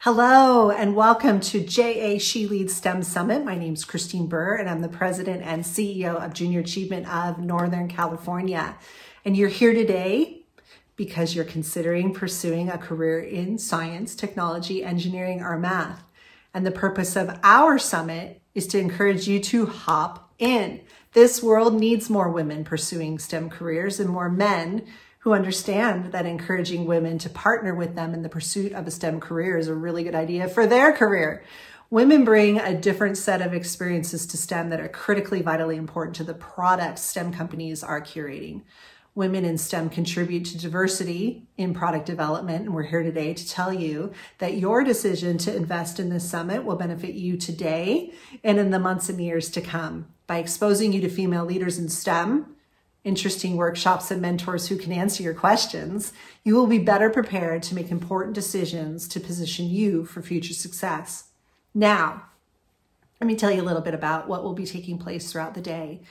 Hello and welcome to JA She Leads STEM Summit. My name is Christine Burr and I'm the President and CEO of Junior Achievement of Northern California. And you're here today because you're considering pursuing a career in science, technology, engineering, or math. And the purpose of our summit is to encourage you to hop in. This world needs more women pursuing STEM careers and more men who understand that encouraging women to partner with them in the pursuit of a STEM career is a really good idea for their career. Women bring a different set of experiences to STEM that are critically, vitally important to the products STEM companies are curating. Women in STEM contribute to diversity in product development, and we're here today to tell you that your decision to invest in this summit will benefit you today and in the months and years to come. By exposing you to female leaders in STEM, interesting workshops and mentors who can answer your questions, you will be better prepared to make important decisions to position you for future success. Now, let me tell you a little bit about what will be taking place throughout the day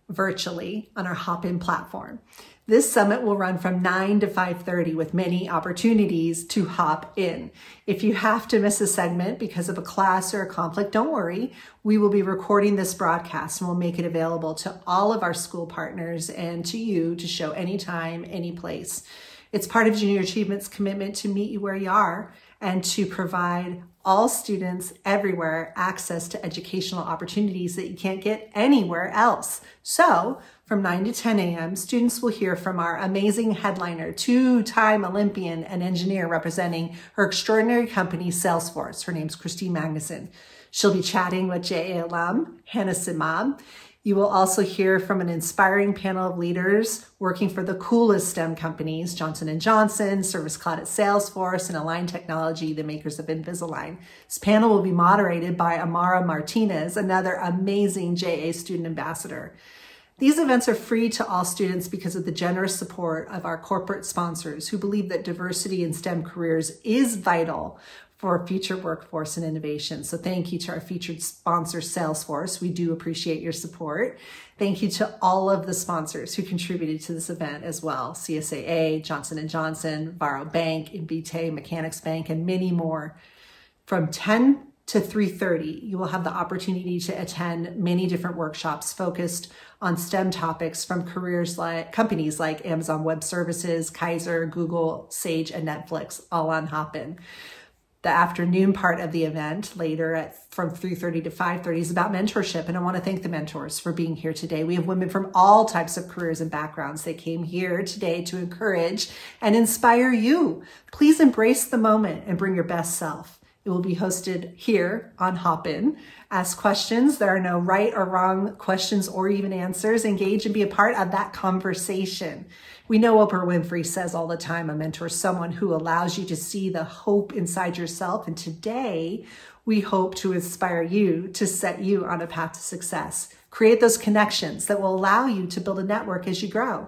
virtually on our Hop-In platform. This summit will run from 9 to 5:30 with many opportunities to hop in. If you have to miss a segment because of a class or a conflict, don't worry. We will be recording this broadcast and we'll make it available to all of our school partners and to you to show anytime, any place. It's part of Junior Achievement's commitment to meet you where you are and to provide all students everywhere access to educational opportunities that you can't get anywhere else. So from 9 to 10 a.m., students will hear from our amazing headliner, two-time Olympian and engineer representing her extraordinary company, Salesforce. Her name's Christine Magnuson. She'll be chatting with JA alum, Hannah Simab. You will also hear from an inspiring panel of leaders working for the coolest STEM companies, Johnson & Johnson, Service Cloud at Salesforce, and Align Technology, the makers of Invisalign. This panel will be moderated by Amara Martinez, another amazing JA student ambassador. These events are free to all students because of the generous support of our corporate sponsors who believe that diversity in STEM careers is vital for future workforce and innovation. So thank you to our featured sponsor, Salesforce. We do appreciate your support. Thank you to all of the sponsors who contributed to this event as well. CSAA, Johnson & Johnson, Varo Bank, Invitae, Mechanics Bank, and many more. From 10 to 3:30, you will have the opportunity to attend many different workshops focused on STEM topics from companies like Amazon Web Services, Kaiser, Google, Sage, and Netflix, all on Hop-In. The afternoon part of the event later from 3:30 to 5:30 is about mentorship. And I want to thank the mentors for being here today. We have women from all types of careers and backgrounds. They came here today to encourage and inspire you. Please embrace the moment and bring your best self. It will be hosted here on Hop-In. Ask questions. There are no right or wrong questions or even answers. Engage and be a part of that conversation. We know Oprah Winfrey says all the time, a mentor is someone who allows you to see the hope inside yourself. And today, we hope to inspire you to set you on a path to success. Create those connections that will allow you to build a network as you grow.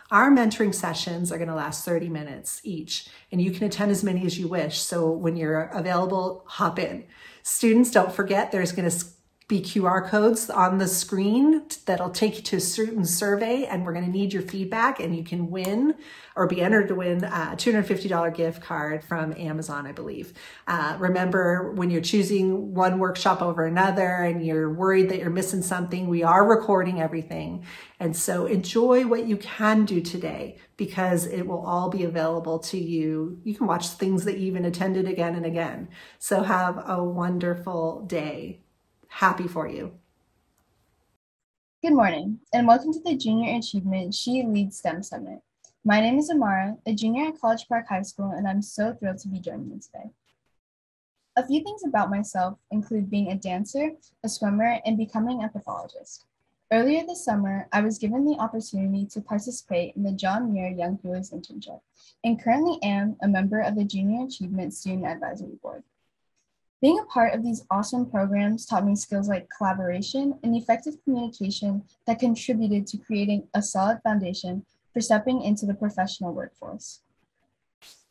Our mentoring sessions are going to last 30 minutes each, and you can attend as many as you wish. So when you're available, hop in. Students, don't forget, there's going to be QR codes on the screen that'll take you to a certain survey, and we're going to need your feedback, and you can win or be entered to win a $250 gift card from Amazon, I believe. Remember, when you're choosing one workshop over another and you're worried that you're missing something, we are recording everything. And so enjoy what you can do today because it will all be available to you. You can watch things that you even attended again and again. So have a wonderful day. Happy for you. Good morning, and welcome to the Junior Achievement She Leads STEM Summit. My name is Amara, a junior at College Park High School, and I'm so thrilled to be joining you today. A few things about myself include being a dancer, a swimmer, and becoming a pathologist. Earlier this summer, I was given the opportunity to participate in the John Muir Young Heroes Internship, and currently am a member of the Junior Achievement Student Advisory Board. Being a part of these awesome programs taught me skills like collaboration and effective communication that contributed to creating a solid foundation for stepping into the professional workforce.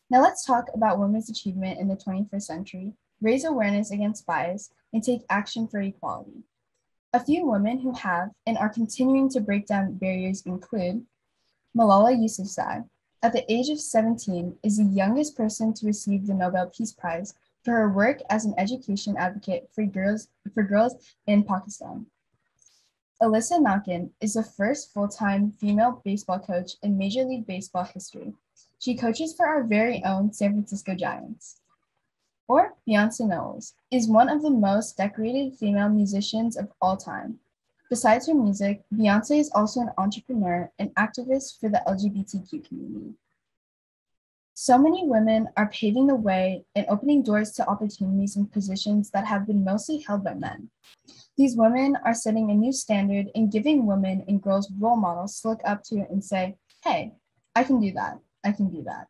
Now let's talk about women's achievement in the 21st century, raise awareness against bias, and take action for equality. A few women who have and are continuing to break down barriers include Malala Yousafzai. At the age of 17, is the youngest person to receive the Nobel Peace Prize for her work as an education advocate for girls in Pakistan. Alyssa Malkin is the first full-time female baseball coach in Major League Baseball history. She coaches for our very own San Francisco Giants. Or Beyonce Knowles is one of the most decorated female musicians of all time. Besides her music, Beyonce is also an entrepreneur and activist for the LGBTQ community. So many women are paving the way and opening doors to opportunities and positions that have been mostly held by men. These women are setting a new standard and giving women and girls role models to look up to and say, hey, I can do that. I can do that.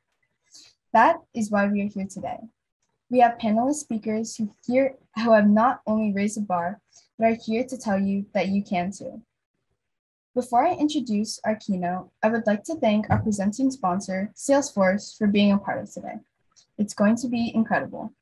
That is why we are here today. We have panelist speakers who have not only raised the bar, but are here to tell you that you can too. Before I introduce our keynote, I would like to thank our presenting sponsor, Salesforce, for being a part of today. It's going to be incredible.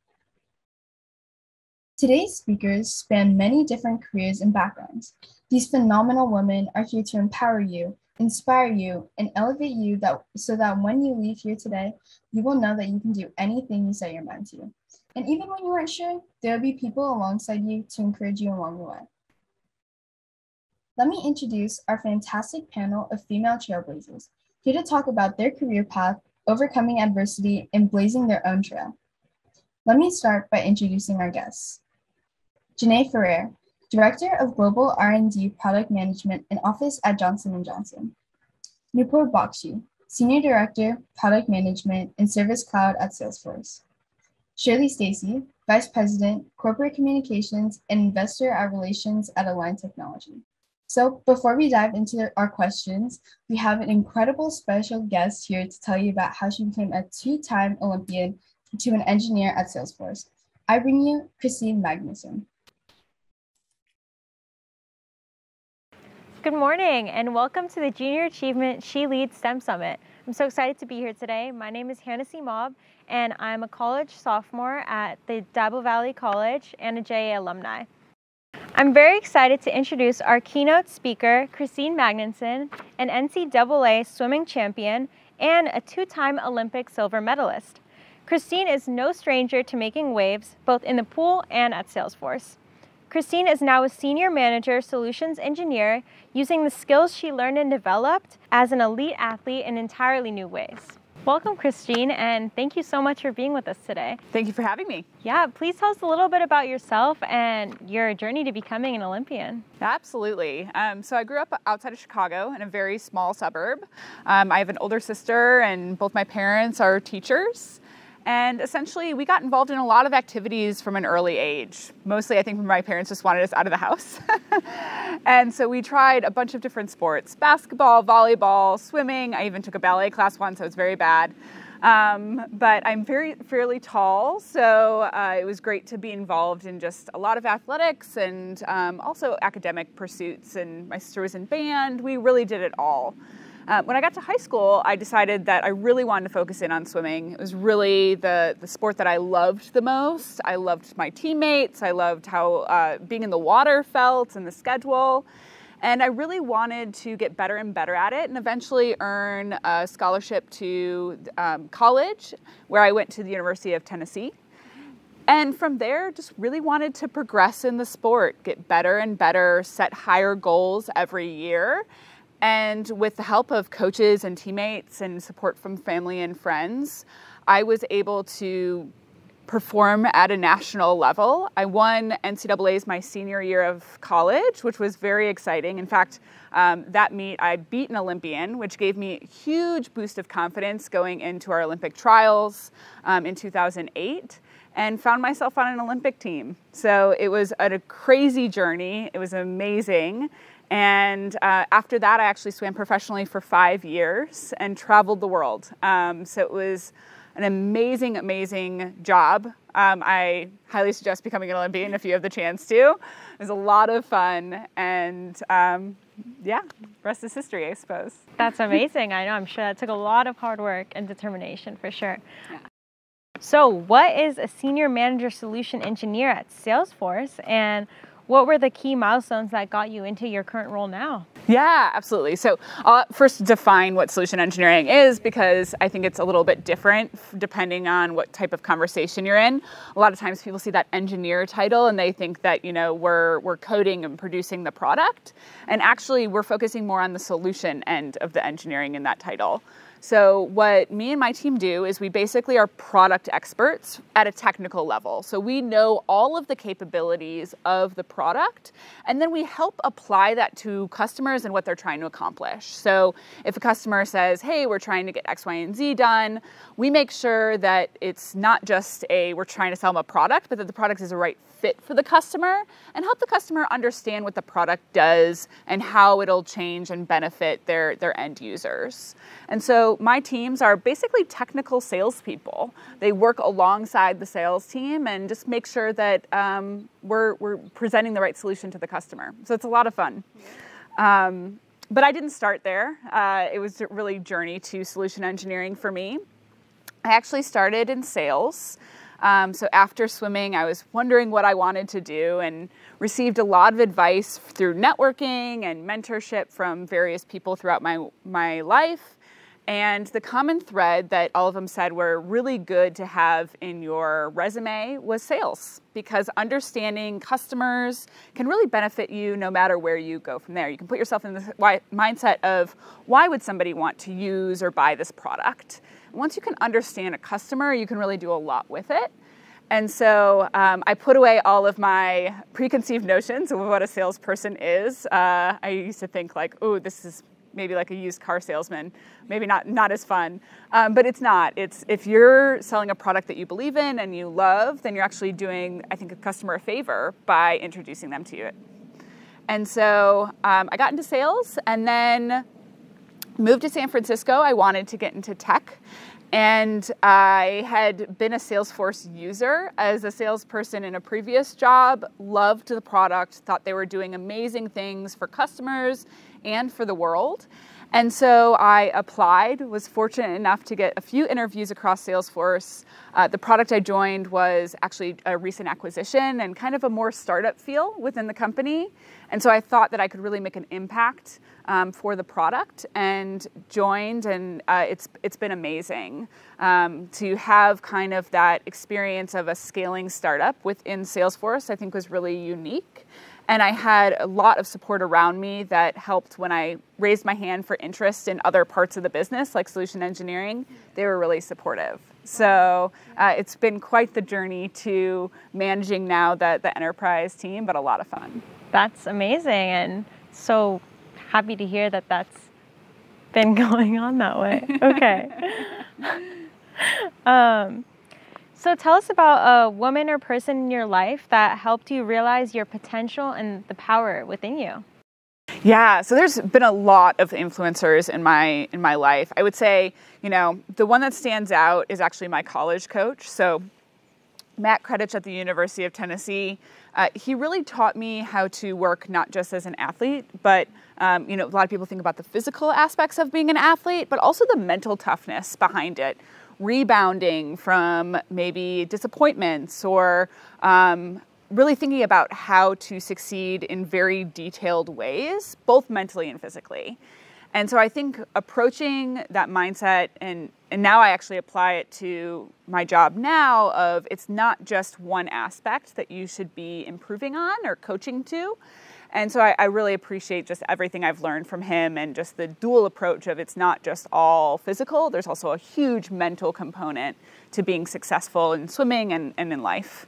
Today's speakers span many different careers and backgrounds. These phenomenal women are here to empower you, inspire you, and elevate you so that when you leave here today, you will know that you can do anything you set your mind to. And even when you aren't sure, there will be people alongside you to encourage you along the way. Let me introduce our fantastic panel of female trailblazers, here to talk about their career path, overcoming adversity, and blazing their own trail. Let me start by introducing our guests. Janae Ferrer, Director of Global R&D Product Management and Office at Johnson & Johnson. Nupur Bakshi, Senior Director, Product Management and Service Cloud at Salesforce. Shirley Stacy, Vice President, Corporate Communications and Investor Relations at Align Technology. So before we dive into our questions, we have an incredible special guest here to tell you about how she became a two-time Olympian to an engineer at Salesforce. I bring you Christine Magnuson. Good morning and welcome to the Junior Achievement She Leads STEM Summit. I'm so excited to be here today. My name is Hannah C. Mobb and I'm a college sophomore at the Dabo Valley College and a JA alumni. I'm very excited to introduce our keynote speaker, Christine Magnuson, an NCAA swimming champion and a two-time Olympic silver medalist. Christine is no stranger to making waves, both in the pool and at Salesforce. Christine is now a Senior Manager Solutions Engineer using the skills she learned and developed as an elite athlete in entirely new ways. Welcome, Christine, and thank you so much for being with us today. Thank you for having me. Yeah, please tell us a little bit about yourself and your journey to becoming an Olympian. Absolutely. So I grew up outside of Chicago in a very small suburb. I have an older sister and both my parents are teachers. And essentially, we got involved in a lot of activities from an early age. Mostly, I think my parents just wanted us out of the house. And so we tried a bunch of different sports, basketball, volleyball, swimming. I even took a ballet class once, so it was very bad. But I'm fairly tall, so it was great to be involved in just a lot of athletics and also academic pursuits. And my sister was in band. We really did it all. When I got to high school, I decided that I really wanted to focus in on swimming. It was really the sport that I loved the most. I loved my teammates. I loved how being in the water felt and the schedule. And I really wanted to get better and better at it and eventually earn a scholarship to college, where I went to the University of Tennessee. And from there, just really wanted to progress in the sport, get better and better, set higher goals every year. And with the help of coaches and teammates and support from family and friends, I was able to perform at a national level. I won NCAA's my senior year of college, which was very exciting. In fact, that meet, I beat an Olympian, which gave me a huge boost of confidence going into our Olympic trials in 2008. And found myself on an Olympic team. So it was a crazy journey. It was amazing. And after that, I actually swam professionally for 5 years and traveled the world. So it was an amazing, amazing job. I highly suggest becoming an Olympian if you have the chance to. It was a lot of fun. And yeah, rest is history, I suppose. That's amazing. I know. I'm sure that took a lot of hard work and determination for sure. Yeah. So what is a Senior Manager Solution Engineer at Salesforce? And what were the key milestones that got you into your current role now? Yeah, absolutely. So I'll first define what solution engineering is, because I think it's a little bit different depending on what type of conversation you're in. A lot of times people see that engineer title and they think that, you know, we're coding and producing the product. And actually we're focusing more on the solution end of the engineering in that title. So what me and my team do is we basically are product experts at a technical level. So we know all of the capabilities of the product, and then we help apply that to customers and what they're trying to accomplish. So if a customer says, hey, we're trying to get X, Y, and Z done, we make sure that it's not just we're trying to sell them a product, but that the product is a right fit for the customer, and help the customer understand what the product does and how it'll change and benefit their end users. And so my teams are basically technical salespeople. They work alongside the sales team and just make sure that we're presenting the right solution to the customer. So it's a lot of fun. But I didn't start there. It was a really journey to solution engineering for me. I actually started in sales. So after swimming, I was wondering what I wanted to do and received a lot of advice through networking and mentorship from various people throughout my life. And the common thread that all of them said were really good to have in your resume was sales, because understanding customers can really benefit you no matter where you go from there. You can put yourself in the mindset of why would somebody want to use or buy this product? Once you can understand a customer, you can really do a lot with it. And so I put away all of my preconceived notions of what a salesperson is. I used to think like, oh, this is maybe like a used car salesman, maybe not as fun, but it's not. It's if you're selling a product that you believe in and you love, then you're actually doing, I think, a customer a favor by introducing them to it. And so I got into sales and then moved to San Francisco. I wanted to get into tech. And I had been a Salesforce user as a salesperson in a previous job, loved the product, thought they were doing amazing things for customers and for the world. And so I applied, was fortunate enough to get a few interviews across Salesforce. The product I joined was actually a recent acquisition and kind of a more startup feel within the company. And so I thought that I could really make an impact for the product and joined, and it's been amazing to have kind of that experience of a scaling startup within Salesforce. I think was really unique. And I had a lot of support around me that helped when I raised my hand for interest in other parts of the business, like solution engineering. They were really supportive. So it's been quite the journey to managing now the enterprise team, but a lot of fun. That's amazing, and so happy to hear that that's been going on that way. Okay. So tell us about a woman or person in your life that helped you realize your potential and the power within you. Yeah, so there's been a lot of influencers in my life. I would say, you know, the one that stands out is actually my college coach. So Matt Kredich at the University of Tennessee, he really taught me how to work not just as an athlete, but you know, a lot of people think about the physical aspects of being an athlete, but also the mental toughness behind it. Rebounding from maybe disappointments or really thinking about how to succeed in very detailed ways, both mentally and physically. And so I think approaching that mindset, and now I actually apply it to my job now, of it's not just one aspect that you should be improving on or coaching to. And so I really appreciate just everything I've learned from him and just the dual approach of it's not just all physical, there's also a huge mental component to being successful in swimming and in life.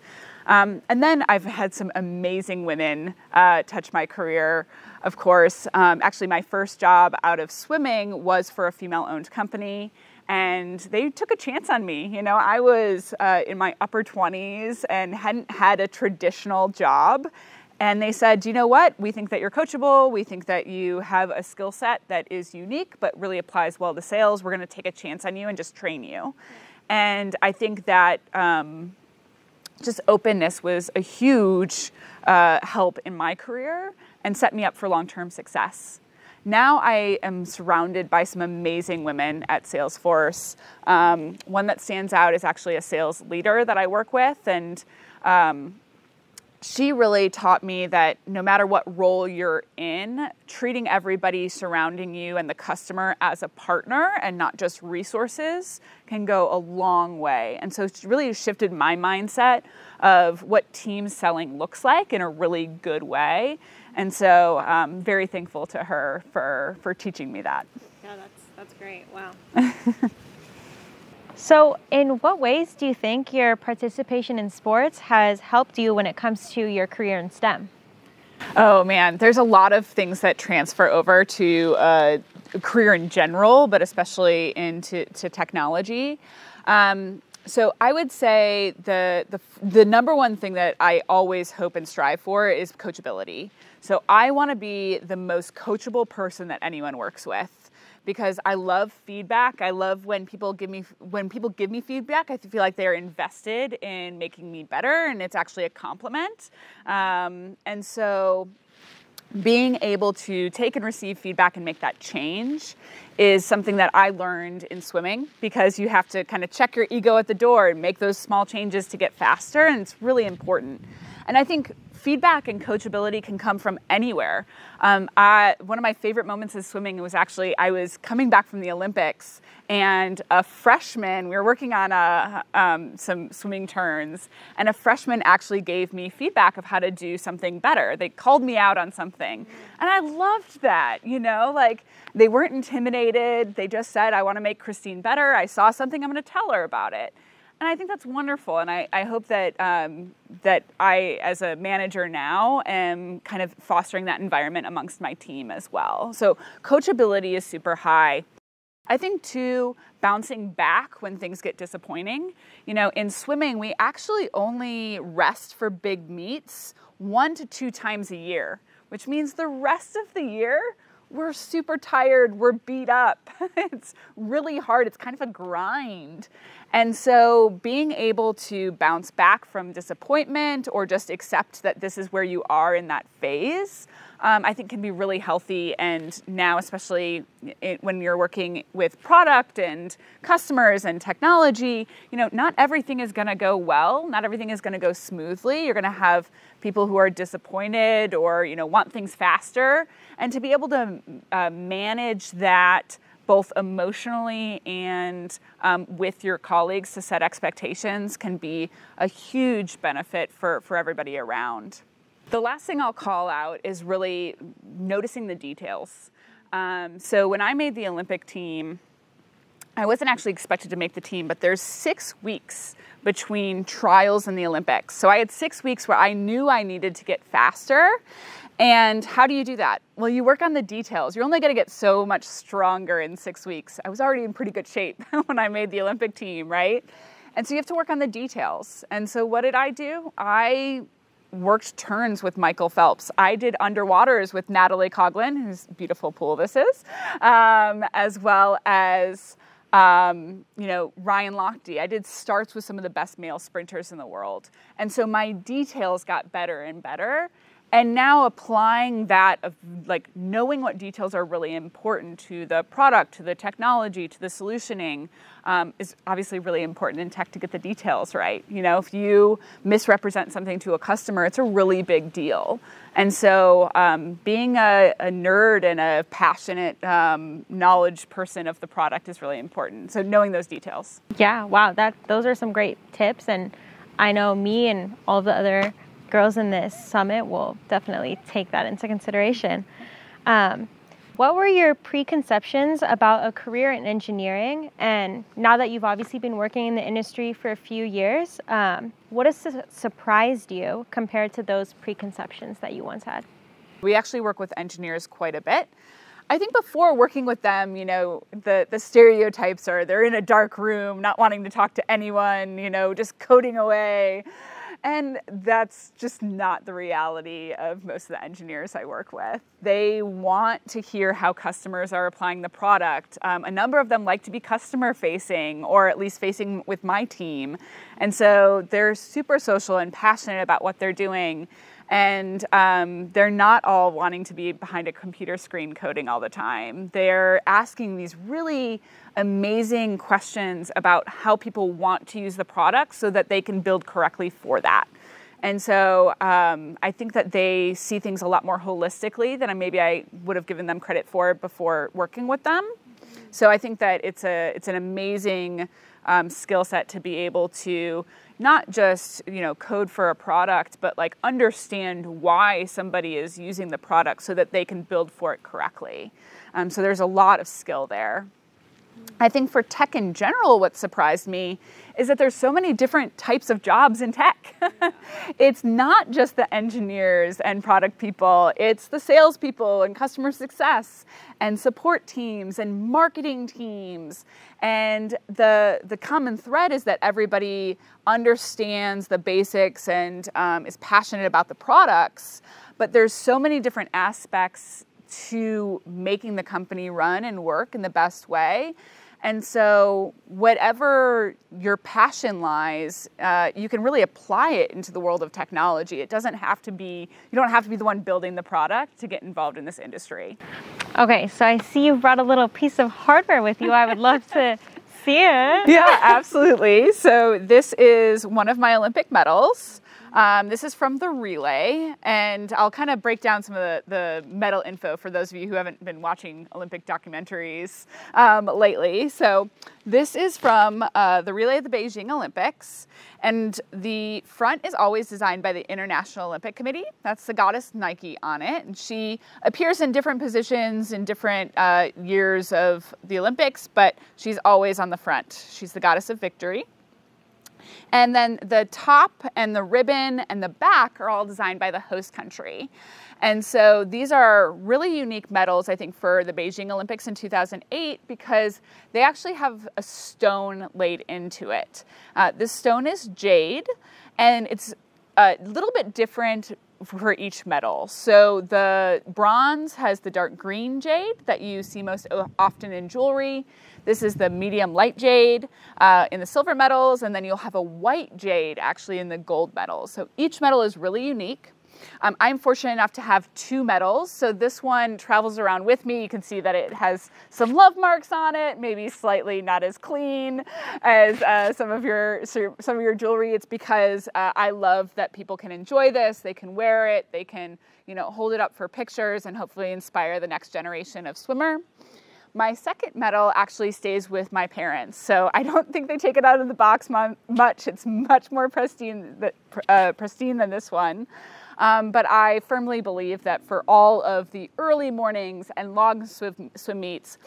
And then I've had some amazing women touch my career, of course. Actually, my first job out of swimming was for a female-owned company, and they took a chance on me. You know, I was in my upper 20s and hadn't had a traditional job. And they said, you know what, we think that you're coachable. We think that you have a skill set that is unique, but really applies well to sales. We're going to take a chance on you and just train you. And I think that just openness was a huge help in my career and set me up for long-term success. Now I am surrounded by some amazing women at Salesforce. One that stands out is actually a sales leader that I work with, and she really taught me that no matter what role you're in, treating everybody surrounding you and the customer as a partner and not just resources can go a long way. And so it's really shifted my mindset of what team selling looks like in a really good way. And so I'm very thankful to her for teaching me that. Yeah, that's great. Wow. So in what ways do you think your participation in sports has helped you when it comes to your career in STEM? Oh man, there's a lot of things that transfer over to a career in general, but especially into technology. So I would say the number one thing that I always hope and strive for is coachability. So I want to be the most coachable person that anyone works with, because I love feedback. I love when people give me feedback. I feel like they're invested in making me better, and it's actually a compliment. And so being able to take and receive feedback and make that change is something that I learned in swimming, because you have to kind of check your ego at the door and make those small changes to get faster, and it's really important. And I think feedback and coachability can come from anywhere. One of my favorite moments in swimming was actually, I was coming back from the Olympics, and a freshman, we were working on some swimming turns, and a freshman actually gave me feedback of how to do something better. They called me out on something, and I loved that, like they weren't intimidated. They just said, I want to make Christine better. I saw something, I'm going to tell her about it. And I think that's wonderful, and I hope that that I, as a manager now, am kind of fostering that environment amongst my team as well. So coachability is super high. I think, too, bouncing back when things get disappointing. In swimming, we actually only rest for big meets 1 to 2 times a year, which means the rest of the year, we're super tired, we're beat up. It's really hard, it's kind of a grind. And so being able to bounce back from disappointment or just accept that this is where you are in that phase, I think can be really healthy. And now, especially when you're working with product and customers and technology, not everything is going to go well. Not everything is going to go smoothly. You're going to have people who are disappointed or, want things faster. And to be able to manage that both emotionally and with your colleagues to set expectations can be a huge benefit for everybody around. The last thing I'll call out is really noticing the details. So when I made the Olympic team, I wasn't actually expected to make the team, but there's 6 weeks between trials and the Olympics. So I had 6 weeks where I knew I needed to get faster. And how do you do that? Well, you work on the details. You're only going to get so much stronger in 6 weeks. I was already in pretty good shape when I made the Olympic team, right? And so you have to work on the details. And so what did I do? I worked turns with Michael Phelps. I did underwaters with Natalie Coughlin, whose beautiful pool this is, as well as Ryan Lochte. I did starts with some of the best male sprinters in the world. And so my details got better and better. And now applying that of knowing what details are really important to the product, to the technology, to the solutioning is obviously really important in tech to get the details right. If you misrepresent something to a customer, it's a really big deal. And so being a nerd and a passionate knowledge person of the product is really important. So knowing those details. Yeah, wow, those are some great tips. And I know me and all the other girls in this summit will definitely take that into consideration. What were your preconceptions about a career in engineering? And now that you've obviously been working in the industry for a few years, what has surprised you compared to those preconceptions that you once had? We actually work with engineers quite a bit. I think before working with them, the stereotypes are they're in a dark room, not wanting to talk to anyone, just coding away. And that's just not the reality of most of the engineers I work with. They want to hear how customers are applying the product. A number of them like to be customer facing, or at least facing with my team. And so they're super social and passionate about what they're doing. And they're not all wanting to be behind a computer screen coding all the time. They're asking these really amazing questions about how people want to use the product so that they can build correctly for that. And so I think that they see things a lot more holistically than maybe I would have given them credit for before working with them. So I think that it's an amazing skill set to be able to not just, code for a product, but like understand why somebody is using the product so that they can build for it correctly. So there's a lot of skill there. I think for tech in general, what surprised me is that there's so many different types of jobs in tech. It's not just the engineers and product people, it's the salespeople and customer success and support teams and marketing teams. And the common thread is that everybody understands the basics and is passionate about the products, but there's so many different aspects to making the company run and work in the best way. And so whatever your passion lies, you can really apply it into the world of technology. It doesn't have to be, you don't have to be the one building the product to get involved in this industry. Okay, so I see you brought a little piece of hardware with you. I would love to see it. Yeah, absolutely. So this is one of my Olympic medals. This is from the relay, and I'll kind of break down some of the medal info for those of you who haven't been watching Olympic documentaries lately. So this is from the relay of the Beijing Olympics, and the front is always designed by the International Olympic Committee. That's the goddess Nike on it, and she appears in different positions in different years of the Olympics, but she's always on the front. She's the goddess of victory. And then the top and the ribbon and the back are all designed by the host country. And so these are really unique medals, I think, for the Beijing Olympics in 2008 because they actually have a stone laid into it. This stone is jade, and it's a little bit different for each medal. So the bronze has the dark green jade that you see most often in jewelry. This is the medium light jade in the silver medals, and then you'll have a white jade actually in the gold medals. So each medal is really unique. I'm fortunate enough to have two medals. So this one travels around with me. You can see that it has some love marks on it, maybe slightly not as clean as some of your jewelry. It's because I love that people can enjoy this. They can wear it. They can, hold it up for pictures and hopefully inspire the next generation of swimmer. My second medal actually stays with my parents, so I don't think they take it out of the box much. It's much more pristine than this one. But I firmly believe that for all of the early mornings and long swim meets,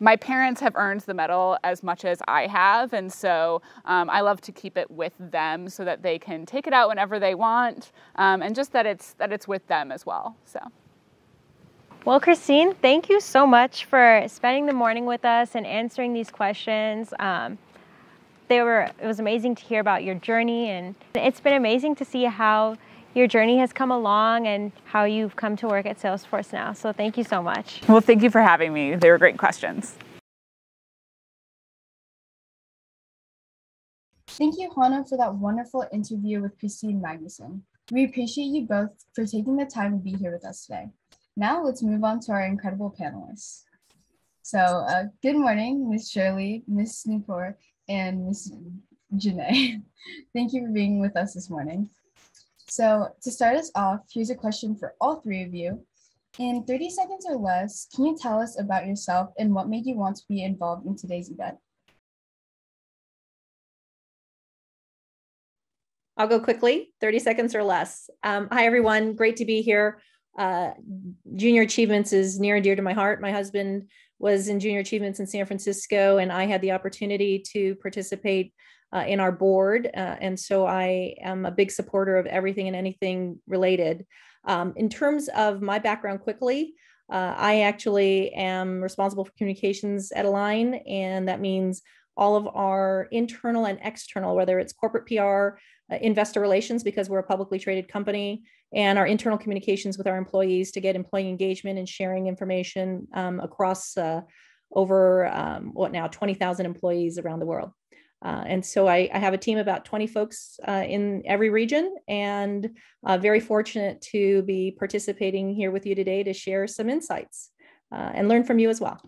my parents have earned the medal as much as I have, and so I love to keep it with them so that they can take it out whenever they want, and just that it's with them as well. So. Well, Christine, thank you so much for spending the morning with us and answering these questions. It was amazing to hear about your journey, and it's been amazing to see how your journey has come along and how you've come to work at Salesforce now. So thank you so much. Well, thank you for having me. They were great questions. Thank you, Hannah, for that wonderful interview with Christine Magnuson. We appreciate you both for taking the time to be here with us today. Now let's move on to our incredible panelists. So good morning, Ms. Shirley, Ms. Nupur, and Ms. Janae. Thank you for being with us this morning. So to start us off, here's a question for all three of you. In 30 seconds or less, can you tell us about yourself and what made you want to be involved in today's event? I'll go quickly, 30 seconds or less. Hi, everyone. Great to be here. Junior Achievements is near and dear to my heart. My husband was in Junior Achievements in San Francisco, and I had the opportunity to participate in our board. And so I am a big supporter of everything and anything related. In terms of my background quickly, I actually am responsible for communications at Align, and that means all of our internal and external, whether it's corporate PR, investor relations, because we're a publicly traded company, and our internal communications with our employees to get employee engagement and sharing information across over 20,000 employees around the world. And so I have a team of about 20 folks in every region, and very fortunate to be participating here with you today to share some insights and learn from you as well.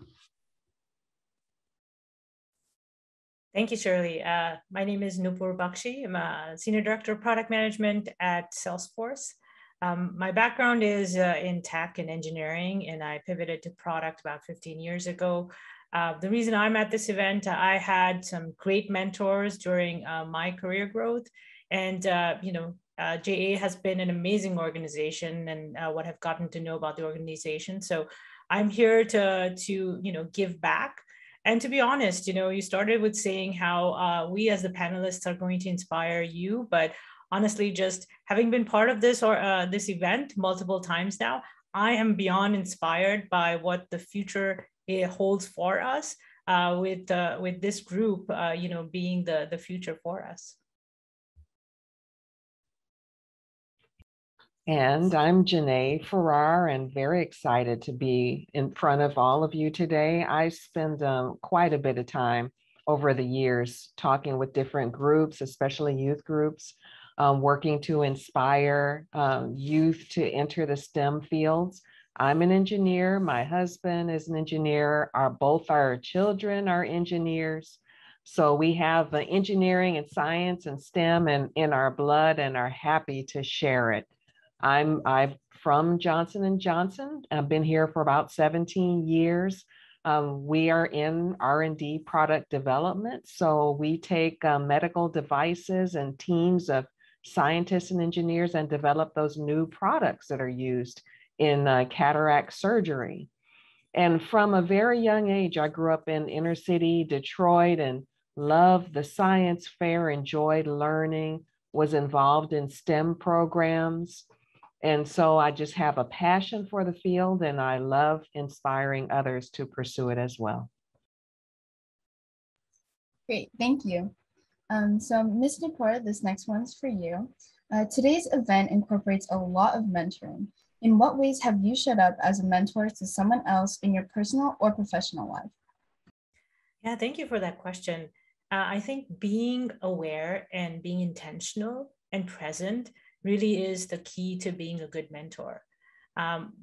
Thank you, Shirley. My name is Nupur Bakshi. I'm a Senior Director of Product Management at Salesforce. My background is in tech and engineering, and I pivoted to product about 15 years ago. The reason I'm at this event, I had some great mentors during my career growth. And, JA has been an amazing organization, and what I've gotten to know about the organization. So I'm here to give back. And to be honest, you started with saying how we as the panelists are going to inspire you, but honestly, just having been part of this this event multiple times now, I am beyond inspired by what the future holds for us with this group, being the future for us. And I'm Janae Farrar, and very excited to be in front of all of you today. I spend quite a bit of time over the years talking with different groups, especially youth groups, working to inspire youth to enter the STEM fields. I'm an engineer. My husband is an engineer. Both our children are engineers. So we have engineering and science and STEM in our blood, and are happy to share it. I'm from Johnson & Johnson. I've been here for about 17 years. We are in R&D product development. So we take medical devices and teams of scientists and engineers and develop those new products that are used in cataract surgery. And from a very young age, I grew up in inner city Detroit and loved the science fair, enjoyed learning, was involved in STEM programs. And so I just have a passion for the field, and I love inspiring others to pursue it as well. Great, thank you. So Ms. Nupur, this next one's for you. Today's event incorporates a lot of mentoring. In what ways have you showed up as a mentor to someone else in your personal or professional life? Yeah, thank you for that question. I think being aware and being intentional and present really is the key to being a good mentor.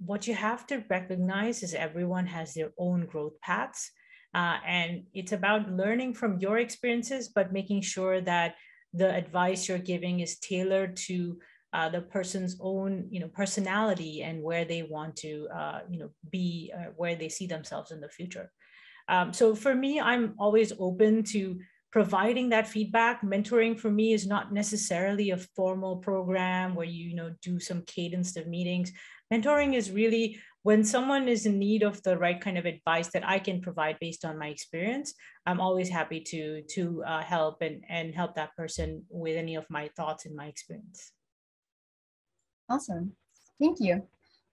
What you have to recognize is everyone has their own growth paths. And it's about learning from your experiences, but making sure that the advice you're giving is tailored to the person's own personality and where they want to be, where they see themselves in the future. So for me, I'm always open to providing that feedback. Mentoring for me is not necessarily a formal program where you do some cadenced of meetings. Mentoring is really when someone is in need of the right kind of advice that I can provide based on my experience. I'm always happy to help and help that person with any of my thoughts and my experience. Awesome, thank you.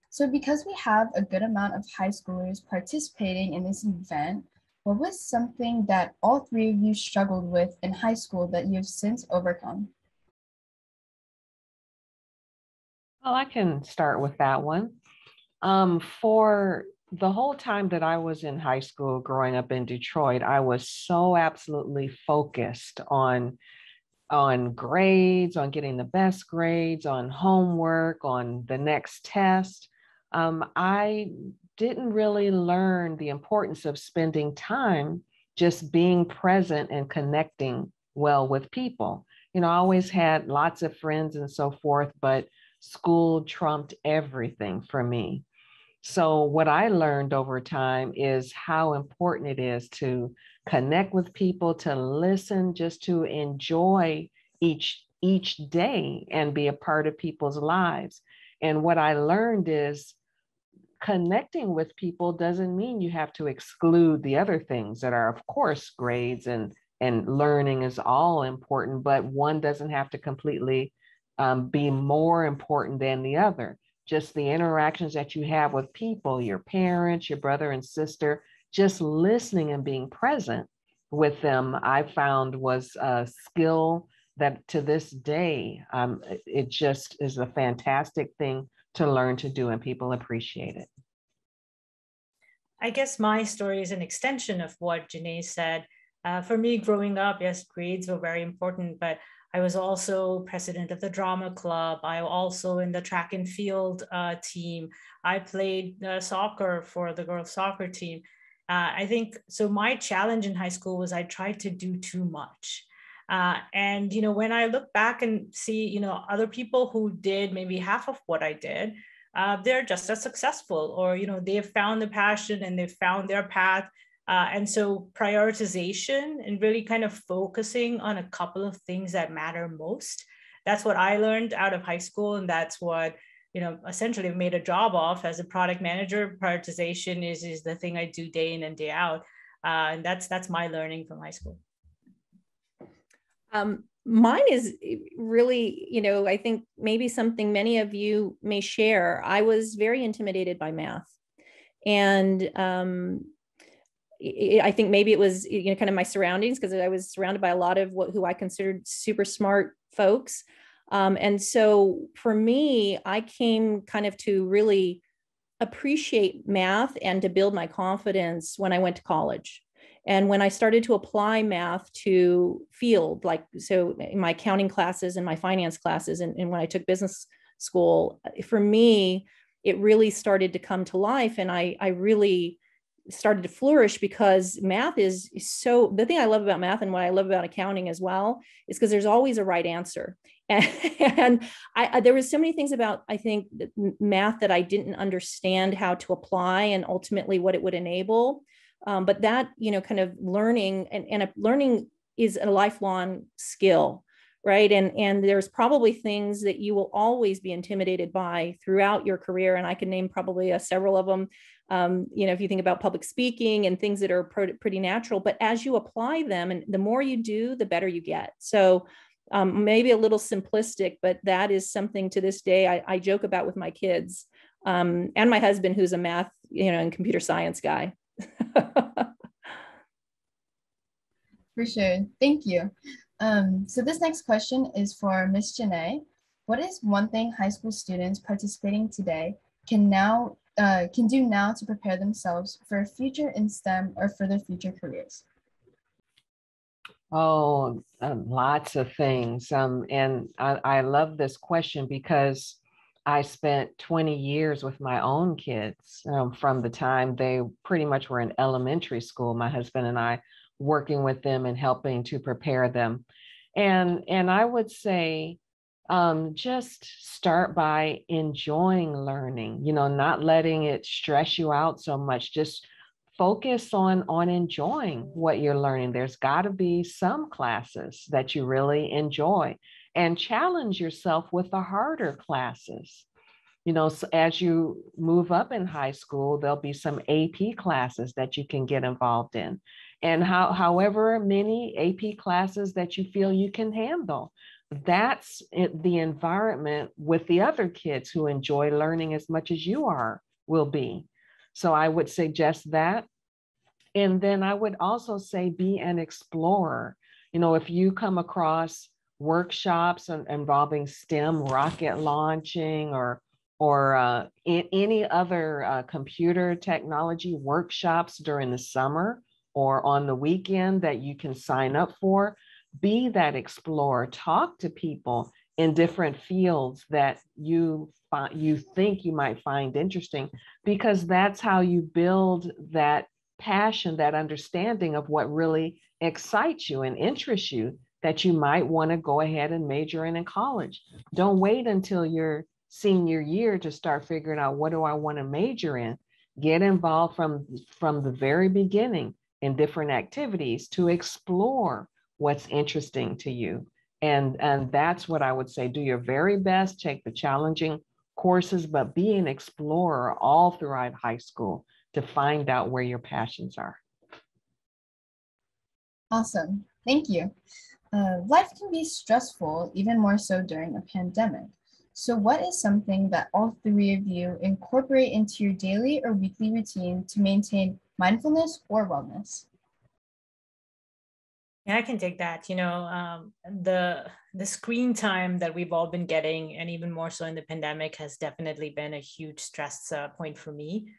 So because we have a good amount of high schoolers participating in this event, what was something that all three of you struggled with in high school that you've since overcome? Well, I can start with that one. For the whole time that I was in high school growing up in Detroit, I was so absolutely focused on grades, on getting the best grades, on homework, on the next test. I didn't really learn the importance of spending time just being present and connecting well with people. I always had lots of friends and so forth, but school trumped everything for me. So what I learned over time is how important it is to connect with people, to listen, just to enjoy each day and be a part of people's lives. And what I learned is connecting with people doesn't mean you have to exclude the other things that are, of course, grades and learning is all important, but one doesn't have to completely be more important than the other. Just the interactions that you have with people, your parents, your brother and sister, just listening and being present with them, I found was a skill that to this day, it just is a fantastic thing to learn to do, and people appreciate it. I guess my story is an extension of what Janae said. For me, growing up, yes, grades were very important, but I was also president of the drama club. I also in the track and field team. I played soccer for the girls' soccer team. I think, so my challenge in high school was I tried to do too much. And, when I look back and see, other people who did maybe half of what I did, they're just as successful, or, they've found the passion and they've found their path. And so prioritization and really kind of focusing on a couple of things that matter most. That's what I learned out of high school. And that's what, essentially made a job of as a product manager. Prioritization is the thing I do day in and day out. And that's my learning from high school. Mine is really, I think maybe something many of you may share. I was very intimidated by math. And I think maybe it was, kind of my surroundings, because I was surrounded by a lot of who I considered super smart folks. And so for me, I came kind of to really appreciate math and to build my confidence when I went to college. And when I started to apply math to field, so in my accounting classes and my finance classes, and when I took business school, for me, it really started to come to life. And I really started to flourish, because math is so, the thing I love about math and what I love about accounting as well is because there's always a right answer. And there was so many things about, I think, math that I didn't understand how to apply and ultimately what it would enable. But that, kind of learning and learning is a lifelong skill, right? And there's probably things that you will always be intimidated by throughout your career. And I can name probably several of them. If you think about public speaking and things that are pretty natural, but as you apply them, and the more you do, the better you get. So maybe a little simplistic, but that is something to this day I joke about with my kids and my husband, who's a math, and computer science guy. For sure. Thank you. So this next question is for Ms. Janae. What is one thing high school students participating today can do now to prepare themselves for a future in STEM or for their future careers? Oh, lots of things. And I love this question because I spent 20 years with my own kids from the time they pretty much were in elementary school, my husband and I working with them and helping to prepare them. And I would say, just start by enjoying learning, not letting it stress you out so much. Just focus on enjoying what you're learning. There's got to be some classes that you really enjoy, and challenge yourself with the harder classes. So as you move up in high school, there'll be some AP classes that you can get involved in. And however many AP classes that you feel you can handle. That's the environment with the other kids who enjoy learning as much as you will be. So I would suggest that. And then I would also say be an explorer. If you come across workshops involving STEM, rocket launching, or any other computer technology workshops during the summer or on the weekend that you can sign up for, be that explorer. Talk to people in different fields that you think you might find interesting, because that's how you build that passion, that understanding of what really excites you and interests you, that you might want to go ahead and major in college. Don't wait until your senior year to start figuring out, what do I want to major in? Get involved from the very beginning in different activities to explore what's interesting to you. And that's what I would say. Do your very best, take the challenging courses, but be an explorer all throughout high school to find out where your passions are. Awesome. Thank you. Life can be stressful, even more so during a pandemic. So what is something that all three of you incorporate into your daily or weekly routine to maintain mindfulness or wellness? Yeah, I can take that. The screen time that we've all been getting, and even more so in the pandemic, has definitely been a huge stress point for me.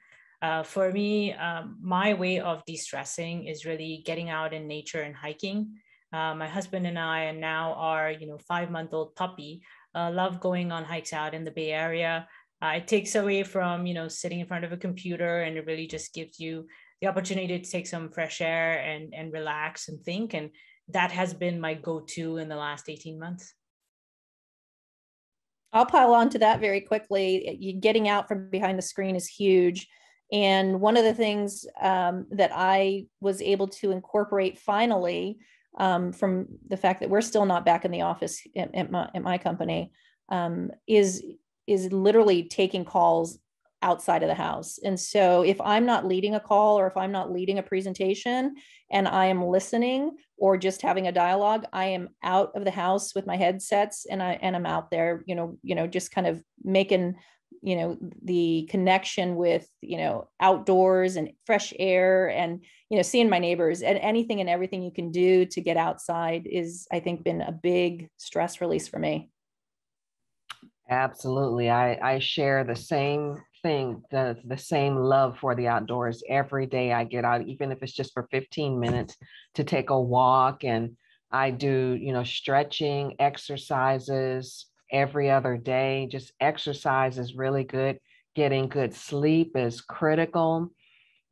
For me, my way of de-stressing is really getting out in nature and hiking. My husband and I, and now our 5-month-old puppy, love going on hikes out in the Bay Area. It takes away from sitting in front of a computer, and it really just gives you the opportunity to take some fresh air and relax and think. And that has been my go-to in the last 18 months. I'll pile on to that very quickly. Getting out from behind the screen is huge. And one of the things that I was able to incorporate finally, from the fact that we're still not back in the office at my company, is literally taking calls outside of the house. And so if I'm not leading a call or if I'm not leading a presentation and I am listening or just having a dialogue, I am out of the house with my headsets and I'm out there, just kind of making, the connection with, outdoors and fresh air and, seeing my neighbors, and anything and everything you can do to get outside is, I think, been a big stress release for me. Absolutely. I share the same thing, the same love for the outdoors. Every day I get out, even if it's just for 15 minutes, to take a walk. And I do, stretching exercises every other day. Just exercise is really good. Getting good sleep is critical.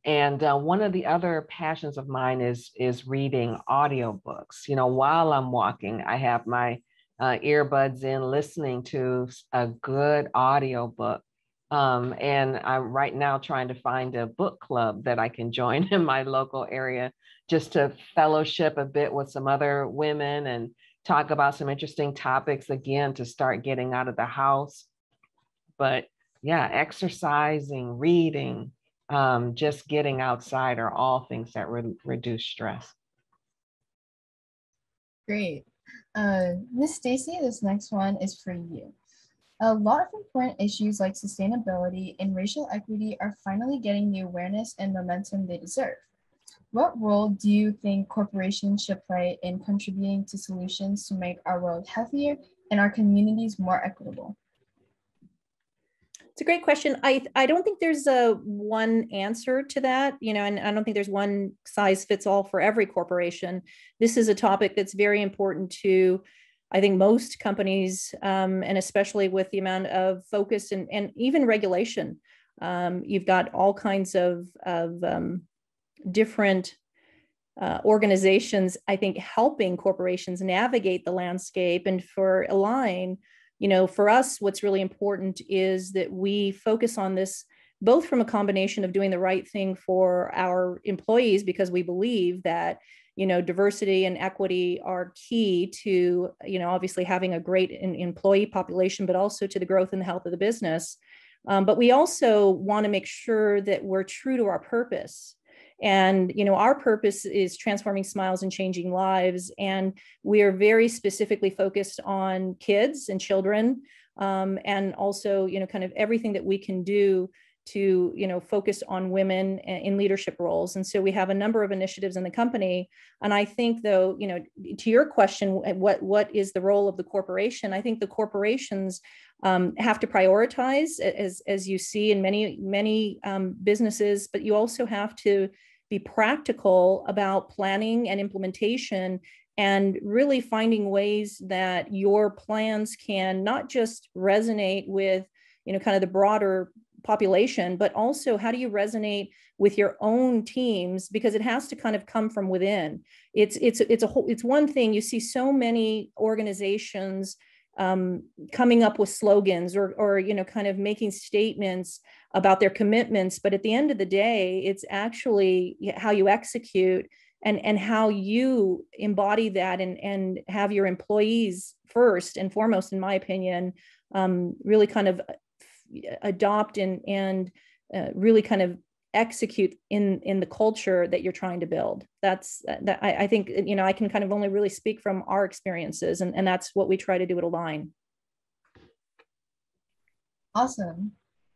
And one of the other passions of mine is reading audiobooks. While I'm walking, I have my earbuds in, listening to a good audiobook. And I'm right now trying to find a book club that I can join in my local area, just to fellowship a bit with some other women and talk about some interesting topics, again, to start getting out of the house. But yeah, exercising, reading, just getting outside are all things that reduce stress. Great. Ms. Stacy, this next one is for you. A lot of important issues like sustainability and racial equity are finally getting the awareness and momentum they deserve. What role do you think corporations should play in contributing to solutions to make our world healthier and our communities more equitable? It's a great question. I don't think there's a one answer to that, and I don't think there's one size fits all for every corporation. This is a topic that's very important to, I think, most companies, and especially with the amount of focus and even regulation. You've got all kinds of different organizations, I think, helping corporations navigate the landscape. And for Align, for us, what's really important is that we focus on this both from a combination of doing the right thing for our employees, because we believe that, diversity and equity are key to, obviously having a great employee population, but also to the growth and the health of the business. But we also want to make sure that we're true to our purpose. And, our purpose is transforming smiles and changing lives. And we are very specifically focused on kids and children, and also, kind of everything that we can do to, focus on women in leadership roles. And so we have a number of initiatives in the company. And I think, though, to your question, what is the role of the corporation? I think the corporations have to prioritize, as you see in many businesses, but you also have to be practical about planning and implementation, and really finding ways that your plans can not just resonate with, kind of the broader population, but also how do you resonate with your own teams, because it has to kind of come from within. It's one thing. You see so many organizations coming up with slogans or kind of making statements about their commitments, but at the end of the day, it's actually how you execute and how you embody that and have your employees first and foremost, in my opinion, really kind of adopt and really kind of execute in the culture that you're trying to build. I think, I can kind of only really speak from our experiences, and that's what we try to do at Align. Awesome.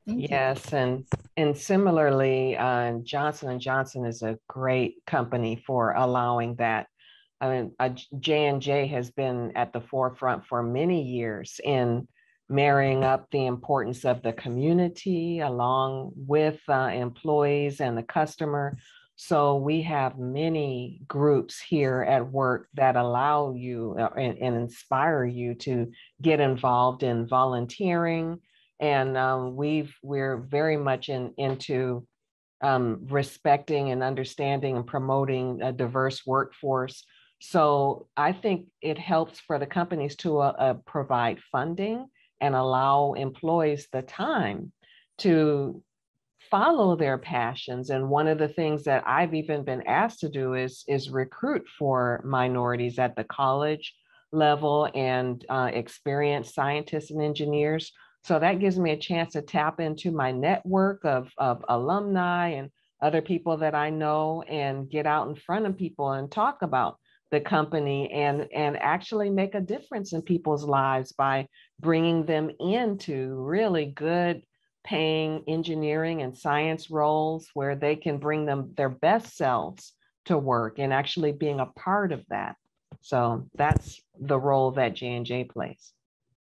Thank you. Yes, and similarly, Johnson & Johnson is a great company for allowing that. I mean, J&J has been at the forefront for many years in marrying up the importance of the community along with employees and the customer. So we have many groups here at work that allow you and inspire you to get involved in volunteering. And we're very much into respecting and understanding and promoting a diverse workforce. So I think it helps for the companies to provide funding and allow employees the time to follow their passions. And one of the things that I've even been asked to do is recruit for minorities at the college level and experienced scientists and engineers. So that gives me a chance to tap into my network of alumni and other people that I know and get out in front of people and talk about the company and actually make a difference in people's lives by bringing them into really good paying engineering and science roles where they can bring them their best selves to work and actually being a part of that. So that's the role that J&J plays.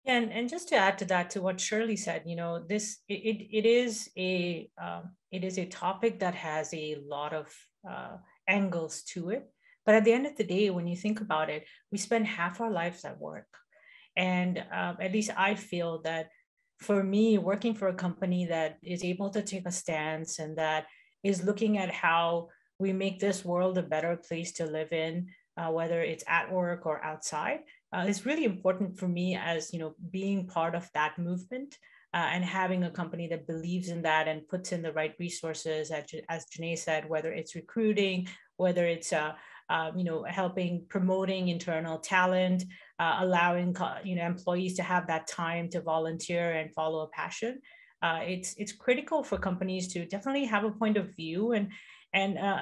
And just to add to that, to what Shirley said, it is a topic that has a lot of angles to it. But at the end of the day, when you think about it, we spend half our lives at work. And at least I feel that for me, working for a company that is able to take a stance and that is looking at how we make this world a better place to live in, whether it's at work or outside, is really important for me as, being part of that movement and having a company that believes in that and puts in the right resources, as Janae said, whether it's recruiting, whether it's helping promoting internal talent, allowing employees to have that time to volunteer and follow a passion. It's critical for companies to definitely have a point of view and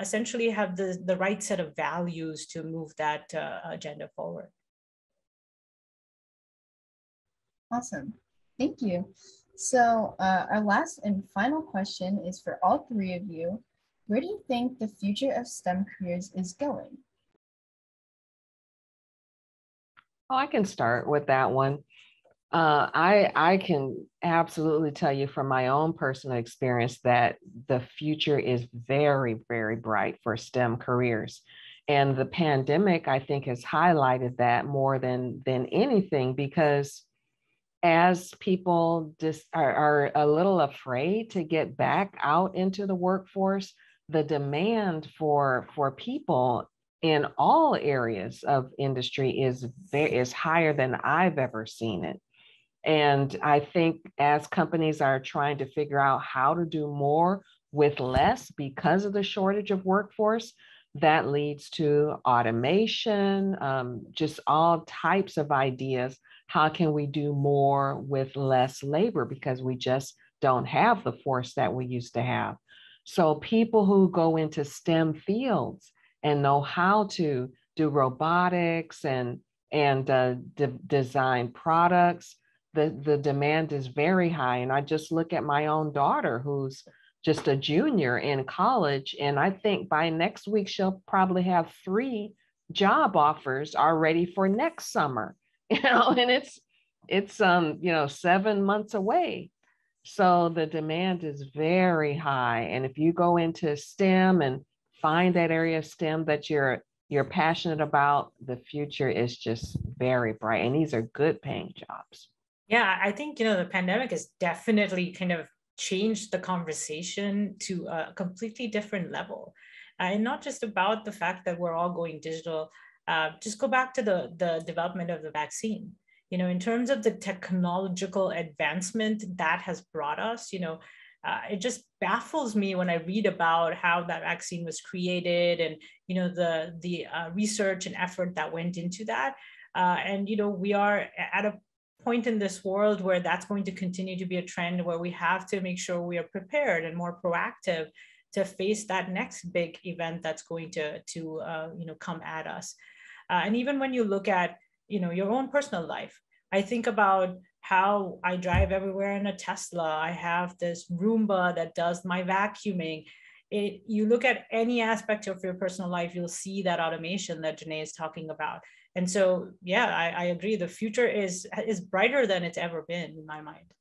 essentially have the right set of values to move that agenda forward. Awesome, thank you. So our last and final question is for all three of you. Where do you think the future of STEM careers is going? Oh, I can start with that one. I can absolutely tell you from my own personal experience that the future is very, very bright for STEM careers. And the pandemic, I think, has highlighted that more than anything, because as people just are a little afraid to get back out into the workforce, the demand for people in all areas of industry is higher than I've ever seen it. And I think as companies are trying to figure out how to do more with less because of the shortage of workforce, that leads to automation, just all types of ideas. How can we do more with less labor, because we just don't have the force that we used to have? So people who go into STEM fields and know how to do robotics and design products, the demand is very high. And I just look at my own daughter, who's just a junior in college, and I think by next week she'll probably have 3 job offers already for next summer. And it's 7 months away. So the demand is very high. And if you go into STEM and find that area of STEM that you're passionate about, the future is just very bright. And these are good paying jobs. Yeah, I think, the pandemic has definitely kind of changed the conversation to a completely different level. And not just about the fact that we're all going digital. Just go back to the development of the vaccine. In terms of the technological advancement that has brought us, it just baffles me when I read about how that vaccine was created and, the research and effort that went into that. And, we are at a point in this world where that's going to continue to be a trend, where we have to make sure we are prepared and more proactive to face that next big event that's going to come at us. And even when you look at, your own personal life, I think about how I drive everywhere in a Tesla. I have this Roomba that does my vacuuming. You look at any aspect of your personal life, you'll see that automation that Janae is talking about. And so, yeah, I agree. The future is brighter than it's ever been in my mind.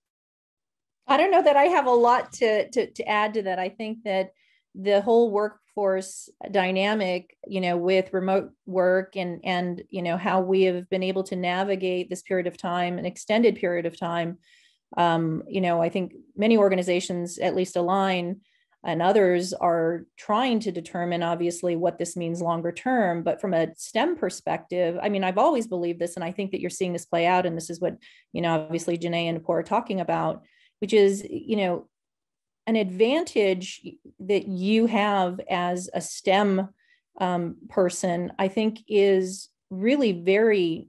I don't know that I have a lot to add to that. I think that the whole workforce dynamic, with remote work and how we have been able to navigate this period of time, an extended period of time, I think many organizations at least align and others are trying to determine obviously what this means longer term. But from a STEM perspective, I mean, I've always believed this, and I think that you're seeing this play out, and this is what, you know, obviously Janae and Nupur are talking about, which is, you know, an advantage that you have as a STEM person, I think is really very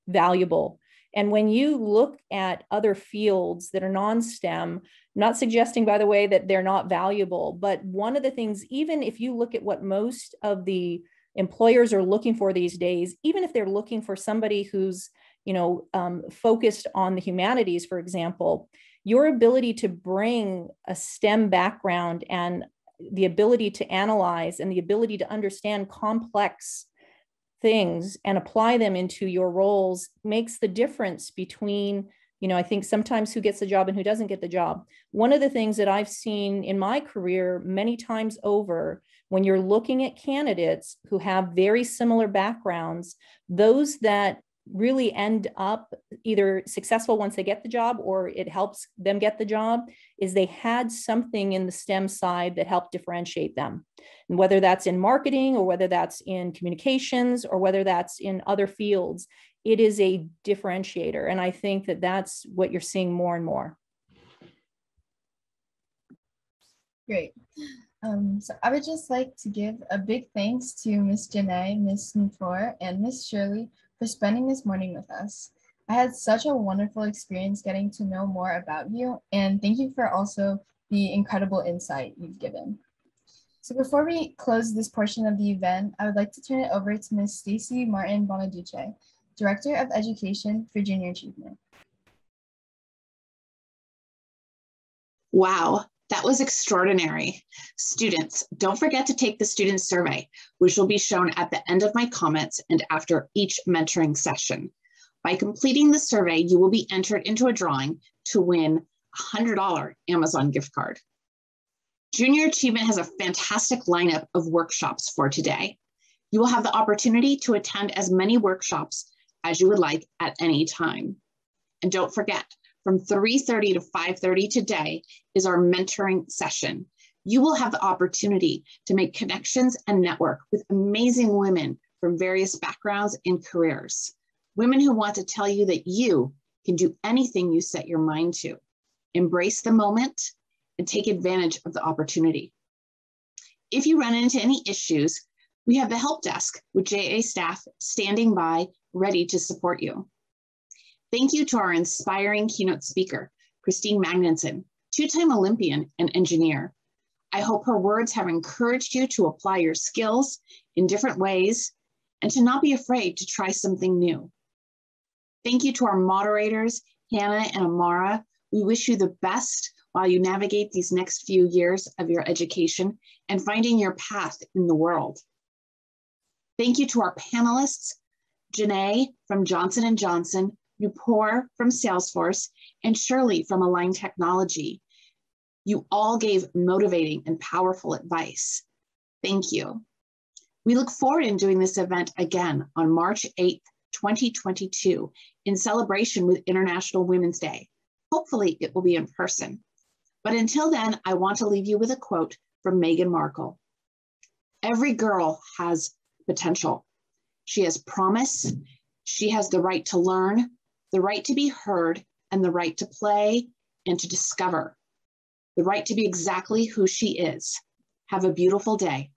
valuable. And when you look at other fields that are non-STEM, not suggesting, by the way, that they're not valuable, but one of the things, even if you look at what most of the employers are looking for these days, even if they're looking for somebody who's, you know, focused on the humanities, for example, your ability to bring a STEM background and the ability to analyze and the ability to understand complex things and apply them into your roles makes the difference between, you know, I think sometimes who gets the job and who doesn't get the job. One of the things that I've seen in my career many times over, when you're looking at candidates who have very similar backgrounds, those that really end up either successful once they get the job or it helps them get the job, is they had something in the STEM side that helped differentiate them. And whether that's in marketing or whether that's in communications or whether that's in other fields, it is a differentiator. And I think that that's what you're seeing more and more. Great. So I would just like to give a big thanks to Ms. Janae, Ms. Nupur, and Ms. Shirley for spending this morning with us. I had such a wonderful experience getting to know more about you, and thank you for also the incredible insight you've given. So before we close this portion of the event, I would like to turn it over to Ms. Stacy Martin Bonaduce, Director of Education for Junior Achievement. Wow, that was extraordinary. Students, don't forget to take the student survey, which will be shown at the end of my comments and after each mentoring session. By completing the survey, you will be entered into a drawing to win a $100 Amazon gift card. Junior Achievement has a fantastic lineup of workshops for today. You will have the opportunity to attend as many workshops as you would like at any time. And don't forget, from 3:30 to 5:30 today is our mentoring session. You will have the opportunity to make connections and network with amazing women from various backgrounds and careers. Women who want to tell you that you can do anything you set your mind to. Embrace the moment and take advantage of the opportunity. If you run into any issues, we have the help desk with JA staff standing by, ready to support you. Thank you to our inspiring keynote speaker, Christine Magnuson, two-time Olympian and engineer. I hope her words have encouraged you to apply your skills in different ways and to not be afraid to try something new. Thank you to our moderators, Hannah and Amara. We wish you the best while you navigate these next few years of your education and finding your path in the world. Thank you to our panelists, Janae from Johnson & Johnson, Nupur from Salesforce, and Shirley from Align Technology. You all gave motivating and powerful advice. Thank you. We look forward to doing this event again on March 8th, 2022, in celebration with International Women's Day. Hopefully it will be in person. But until then, I want to leave you with a quote from Meghan Markle. Every girl has potential. She has promise. She has the right to learn, the right to be heard, and the right to play and to discover. The right to be exactly who she is. Have a beautiful day.